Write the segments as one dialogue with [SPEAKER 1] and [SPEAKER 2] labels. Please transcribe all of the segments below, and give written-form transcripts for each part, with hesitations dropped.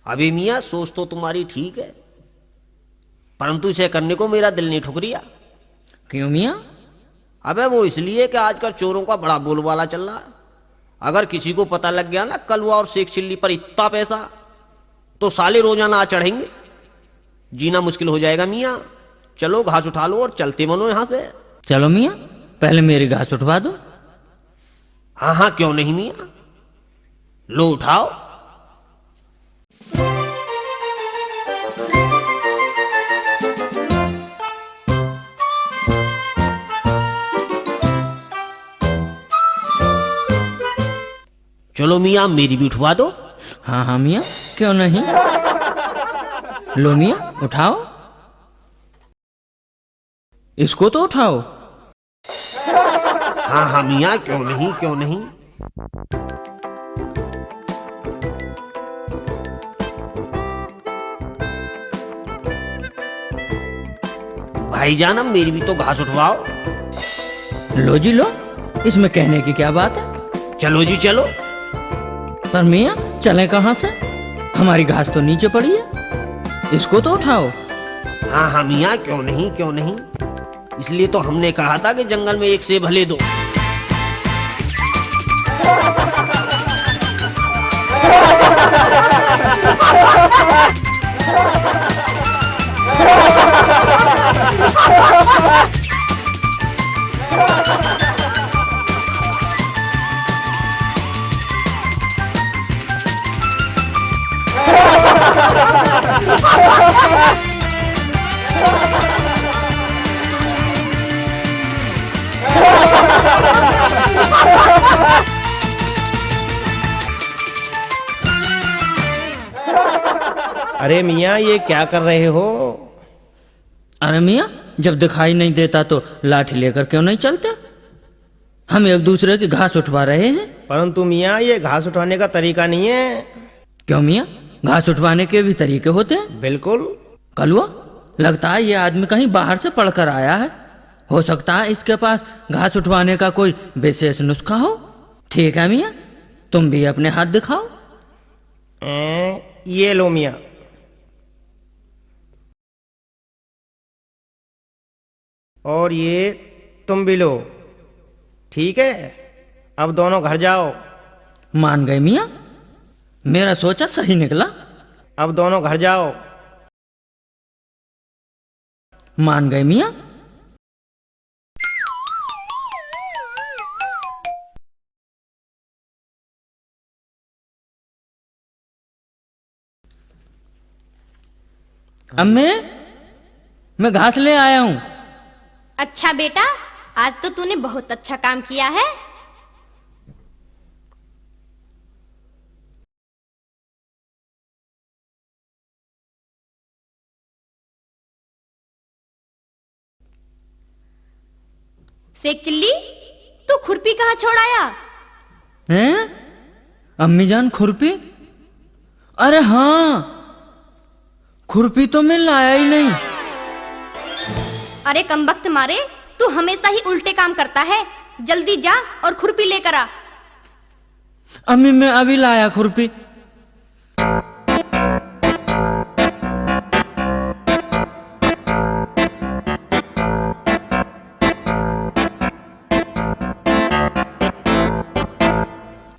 [SPEAKER 1] अबे मियाँ सोच तो तुम्हारी ठीक है, परंतु इसे करने को मेरा दिल नहीं ठुक रिया।
[SPEAKER 2] क्यों मियाँ?
[SPEAKER 1] अबे वो इसलिए कि आजकल चोरों का बड़ा बोलबाला चल रहा है। अगर किसी को पता लग गया ना कलवा और शेख चिल्ली पर इतना पैसा, तो साले रोजाना आ चढ़ेंगे, जीना मुश्किल हो जाएगा। मियाँ चलो घास उठा लो और चलते बनो यहां से।
[SPEAKER 2] चलो मियाँ, पहले मेरी घास उठवा दो।
[SPEAKER 1] हाँ हाँ क्यों नहीं मियाँ, लो उठाओ। चलो मियाँ मेरी भी उठवा दो।
[SPEAKER 2] हाँ हाँ मियाँ, क्यों नहीं। लो मियाँ उठाओ, इसको तो उठाओ।
[SPEAKER 1] हाँ हाँ मियाँ क्यों नहीं क्यों नहीं। भाईजान अब मेरी भी तो घास उठवाओ।
[SPEAKER 2] लो जी लो, इसमें कहने की क्या बात है।
[SPEAKER 1] चलो जी चलो।
[SPEAKER 2] पर मियाँ चलें कहाँ से, हमारी घास तो नीचे पड़ी है, इसको तो उठाओ।
[SPEAKER 1] हाँ हाँ मियाँ क्यों नहीं क्यों नहीं, इसलिए तो हमने कहा था कि जंगल में एक सेब भले दो।
[SPEAKER 3] अरे मियाँ ये क्या कर रहे हो?
[SPEAKER 2] अरे मियाँ जब दिखाई नहीं देता तो लाठी लेकर क्यों नहीं चलते, हम एक दूसरे की घास उठवा रहे हैं।
[SPEAKER 3] परंतु मियाँ ये घास उठाने का तरीका नहीं है।
[SPEAKER 2] क्यों मियाँ, घास उठवाने के भी तरीके होते हैं।
[SPEAKER 3] बिल्कुल।
[SPEAKER 2] कलुआ, लगता है ये आदमी कहीं बाहर से पढ़कर आया है, हो सकता है इसके पास घास उठवाने का कोई विशेष नुस्खा हो। ठीक है मियाँ, तुम भी अपने हाथ दिखाओ।
[SPEAKER 3] ये लो मियाँ। और ये तुम भी लो। ठीक है, अब दोनों घर जाओ।
[SPEAKER 2] मान गए मियाँ, मेरा सोचा सही निकला।
[SPEAKER 3] अब दोनों घर जाओ।
[SPEAKER 2] मान गए मियाँ। अम्मे, मैं घास ले आया हूँ।
[SPEAKER 4] अच्छा बेटा, आज तो तूने बहुत अच्छा काम किया है। शेख चिल्ली, तू खुरपी कहाँ छोड़ आया?
[SPEAKER 2] हैं? अम्मी जान खुरपी? अरे हाँ, खुरपी तो मैं लाया ही नहीं।
[SPEAKER 4] अरे कमबख्त मारे, तू हमेशा ही उल्टे काम करता है। जल्दी जा और खुरपी लेकर आ।
[SPEAKER 2] अम्मी मैं अभी लाया खुरपी।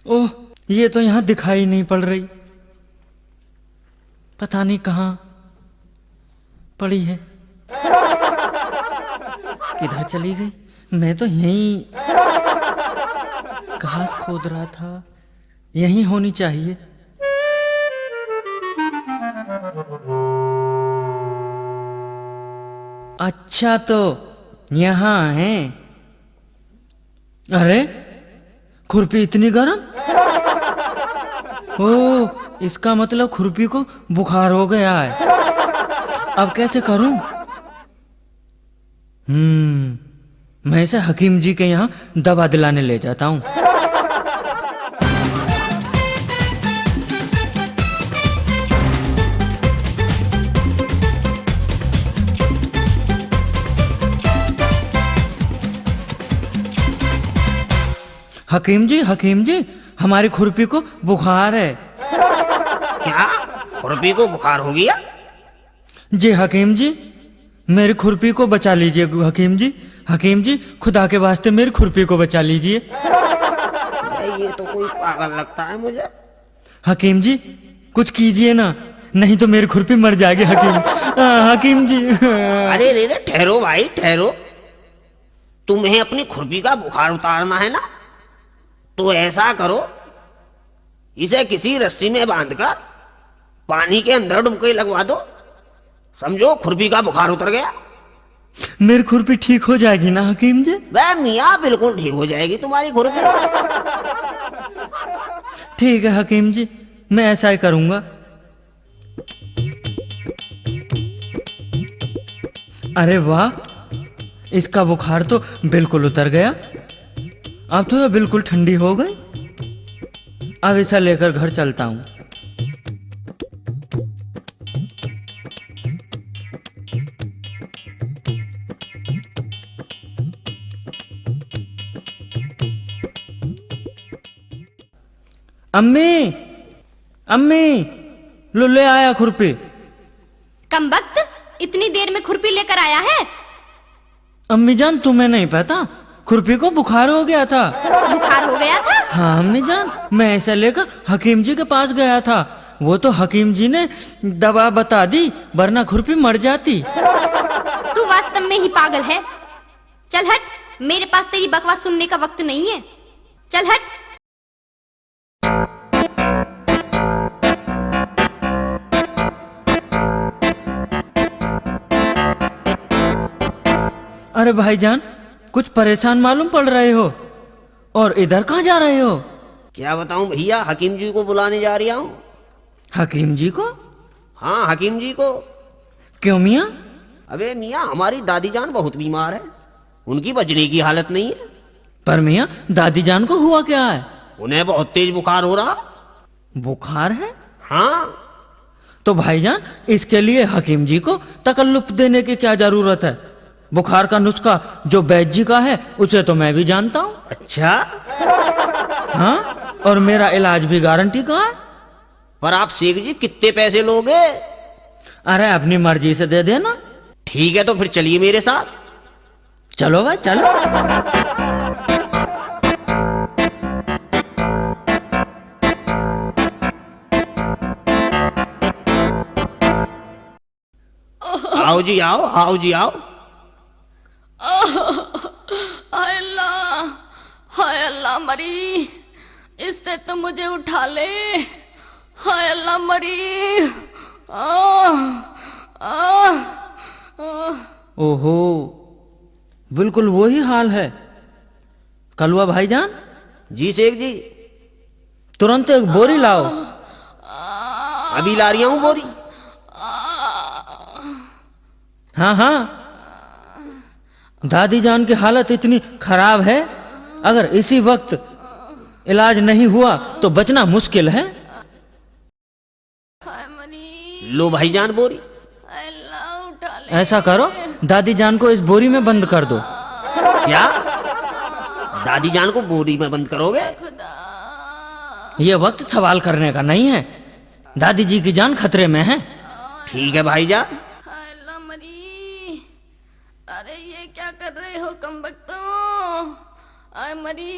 [SPEAKER 2] ओह, ये तो यहाँ दिखाई नहीं पड़ रही, पता नहीं कहाँ पड़ी है, किधर चली गई। मैं तो यहीं घास खोद रहा था, यहीं होनी चाहिए। अच्छा तो यहाँ है। अरे खुरपी इतनी गर्म, ओह इसका मतलब खुरपी को बुखार हो गया है। अब कैसे करूं? मैं इसे हकीम जी के यहाँ दवा दिलाने ले जाता हूँ। हकीम जी हमारी खुरपी को बुखार है।
[SPEAKER 1] क्या खुरपी को बुखार हो गया?
[SPEAKER 2] जी हकीम जी, मेरी खुरपी को बचा लीजिए हकीम जी। हकीम जी, खुदा के वास्ते मेरी खुरपी को बचा लीजिए।
[SPEAKER 1] ये तो कोई पागल लगता है मुझे।
[SPEAKER 2] हकीम जी, कुछ कीजिए ना, नहीं तो मेरी खुरपी मर जाएगी हकीम जी।
[SPEAKER 1] अरे रे रे, ठहरो भाई ठहरो। तुम्हें अपनी खुरपी का बुखार उतारना है ना, तो ऐसा करो, इसे किसी रस्सी में बांधकर पानी के अंदर डुबकी लगवा दो। समझो खुरपी का बुखार उतर गया।
[SPEAKER 2] मेरी खुरपी ठीक हो जाएगी ना हकीम जी?
[SPEAKER 1] वह मियाँ बिल्कुल ठीक हो जाएगी तुम्हारी खुरपी।
[SPEAKER 2] ठीक है हकीम जी, मैं ऐसा ही करूंगा। अरे वाह, इसका बुखार तो बिल्कुल उतर गया। अब तो यह बिल्कुल ठंडी हो गई। अब इसे लेकर घर चलता हूं। अम्मी, अम्मी, लो ले आया खुरपी।
[SPEAKER 4] कमबख्त, इतनी देर में खुरपी लेकर आया है?
[SPEAKER 2] अम्मी जान, तुम्हें नहीं पता, खुरपी को बुखार हो गया था।
[SPEAKER 4] बुखार हो गया था?
[SPEAKER 2] हाँ अम्मी जान, मैं ऐसा लेकर हकीम जी के पास गया था। वो तो हकीम जी ने दवा बता दी, वरना खुरपी मर जाती।
[SPEAKER 4] तू वास्तव में ही पागल है। चल हट, मेरे पास तेरी बकवास सुनने का वक्त नहीं है। चल हट।
[SPEAKER 2] अरे भाईजान, कुछ परेशान मालूम पड़ रहे हो, और इधर कहाँ जा रहे हो?
[SPEAKER 1] क्या बताऊं भैया, हकीम जी को बुलाने जा रहा हूँ।
[SPEAKER 2] हकीम जी को?
[SPEAKER 1] हाँ हकीम जी को।
[SPEAKER 2] क्यों मियाँ?
[SPEAKER 1] अबे मियाँ, हमारी दादी जान बहुत बीमार है, उनकी बचने की हालत नहीं है।
[SPEAKER 2] पर मियाँ, दादी जान को हुआ क्या है?
[SPEAKER 1] उन्हें बहुत तेज बुखार हो रहा।
[SPEAKER 2] बुखार है?
[SPEAKER 1] हाँ।
[SPEAKER 2] तो भाईजान, इसके लिए हकीम जी को तकल्लुफ देने की क्या जरूरत है? बुखार का नुस्खा जो वैद्य जी का है, उसे तो मैं भी जानता हूँ।
[SPEAKER 1] अच्छा?
[SPEAKER 2] हाँ, और मेरा इलाज भी गारंटी का है।
[SPEAKER 1] पर आप शेख जी कितने पैसे लोगे?
[SPEAKER 2] अरे अपनी मर्जी से दे देना।
[SPEAKER 1] ठीक है, तो फिर चलिए मेरे साथ।
[SPEAKER 2] चलो भाई चलो।
[SPEAKER 1] आओ जी आओ, आओ जी आओ।
[SPEAKER 5] हाय अल्लाह, हाय अल्लाह मरी, इससे तो मुझे उठा ले। हाय अल्लाह मरी।
[SPEAKER 2] ओहो, बिल्कुल वही हाल है। कलुआ भाईजान?
[SPEAKER 1] जी शेख जी।
[SPEAKER 2] तुरंत एक बोरी लाओ।
[SPEAKER 1] अभी ला रही हूँ बोरी।
[SPEAKER 2] हाँ हाँ, दादी जान की हालत इतनी खराब है, अगर इसी वक्त इलाज नहीं हुआ तो बचना मुश्किल है।
[SPEAKER 5] हाय मरी,
[SPEAKER 1] लो भाईजान बोरी।
[SPEAKER 5] हाय अल्लाह उठा ले।
[SPEAKER 2] ऐसा करो, दादी जान को इस बोरी में बंद कर दो।
[SPEAKER 1] क्या? दादी जान को बोरी में बंद करोगे?
[SPEAKER 5] खुदा,
[SPEAKER 2] ये वक्त सवाल करने का नहीं है, दादी जी की जान खतरे में है।
[SPEAKER 1] ठीक है भाईजान।
[SPEAKER 5] हाय अल्लाह मरी। अरे ये क्या कर रहे हो कमबख्तों? हाय मरी।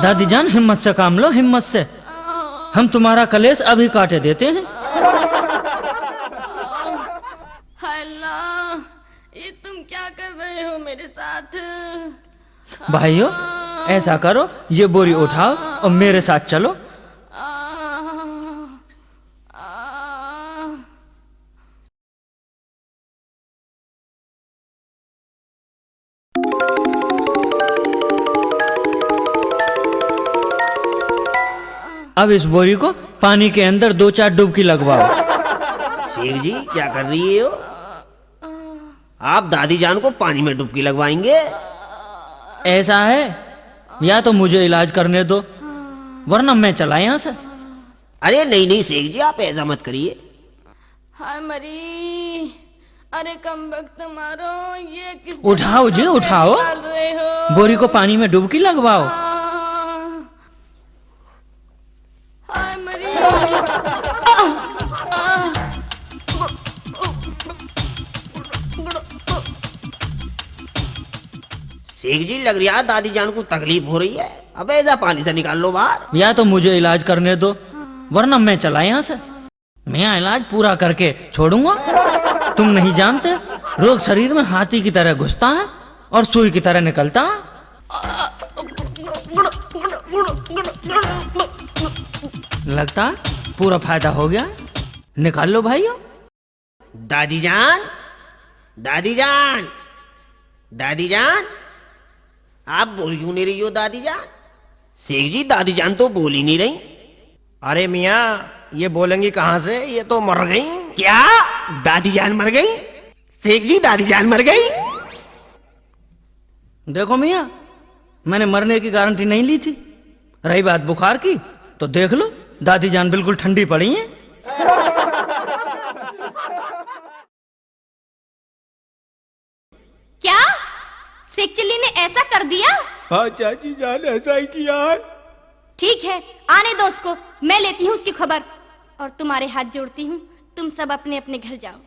[SPEAKER 2] दादी जान, हिम्मत से काम लो, हिम्मत से। हम तुम्हारा कलेश अभी काटे देते हैं।
[SPEAKER 5] हाय अल्लाह, ये तुम क्या कर रहे हो मेरे साथ?
[SPEAKER 2] भाइयों, ऐसा करो, ये बोरी उठाओ और मेरे साथ चलो। अब इस बोरी को पानी के अंदर 2-4 डुबकी लगवाओ।
[SPEAKER 1] शेख जी क्या कर रही हो? आप दादी जान को पानी में डुबकी लगवाएंगे?
[SPEAKER 2] ऐसा है, या तो मुझे इलाज करने दो, वरना मैं चला यहाँ से।
[SPEAKER 1] अरे नहीं नहीं शेख जी, आप ऐसा मत करिए।
[SPEAKER 5] हाय मरी, अरे कमबख्त मारो, ये किस
[SPEAKER 2] उठाओ जी, उठाओ,
[SPEAKER 5] डाल रहे हो?
[SPEAKER 2] बोरी को पानी में डुबकी लगवाओ।
[SPEAKER 5] हाय मरी।
[SPEAKER 1] शेख जी लग रहा है दादी जान को तकलीफ हो रही है। अबे ऐसा पानी से निकाल लो बाहर।
[SPEAKER 2] या तो मुझे इलाज करने दो, वरना मैं चला यहाँ से। मैं इलाज पूरा करके छोड़ूंगा। तुम नहीं जानते, रोग शरीर में हाथी की तरह घुसता है और सुई की तरह निकलता है। लगता है पूरा फायदा हो गया। निकाल लो भाइयों।
[SPEAKER 1] दादी जान, दादी जान, दादी जान, आप बोल क्यों नहीं रही हो दादी जान? शेख जी दादी जान तो बोल ही नहीं रही।
[SPEAKER 3] अरे मियाँ, ये बोलेंगी कहाँ से, ये तो मर गई।
[SPEAKER 1] क्या दादी जान मर गई? शेख जी दादी जान मर गई?
[SPEAKER 2] देखो मियाँ, मैंने मरने की गारंटी नहीं ली थी। रही बात बुखार की, तो देख लो दादी जान बिल्कुल ठंडी पड़ी हैं।
[SPEAKER 4] क्या शेख चिल्ली ने ऐसा कर दिया?
[SPEAKER 2] हाँ चाची जान, ऐसा ही किया है।
[SPEAKER 4] ठीक है, आने दो उसको, मैं लेती हूँ उसकी खबर और तुम्हारे हाथ जोड़ती हूँ, तुम सब अपने अपने घर जाओ।